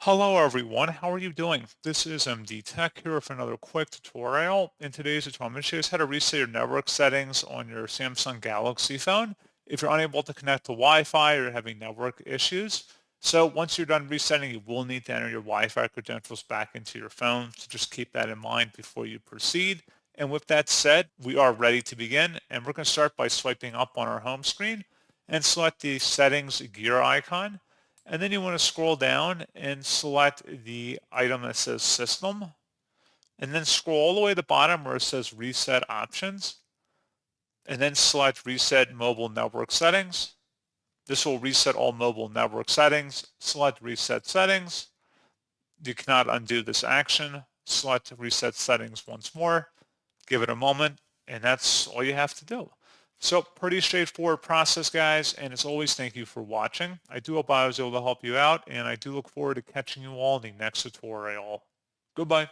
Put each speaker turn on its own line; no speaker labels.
Hello everyone, how are you doing? This is MD Tech here with another quick tutorial. In today's tutorial, I'm going to show you how to reset your network settings on your Samsung Galaxy phone if you're unable to connect to Wi-Fi or having network issues. So once you're done resetting, you will need to enter your Wi-Fi credentials back into your phone. So just keep that in mind before you proceed. And with that said, we are ready to begin. And we're going to start by swiping up on our home screen and select the settings gear icon. And then you want to scroll down and select the item that says System, and then scroll all the way to the bottom where it says Reset Options, and then select Reset Mobile Network Settings. This will reset all mobile network settings. Select Reset Settings. You cannot undo this action. Select Reset Settings once more. Give it a moment, and that's all you have to do. So pretty straightforward process, guys, and as always, thank you for watching. I do hope I was able to help you out, and I do look forward to catching you all in the next tutorial. Goodbye.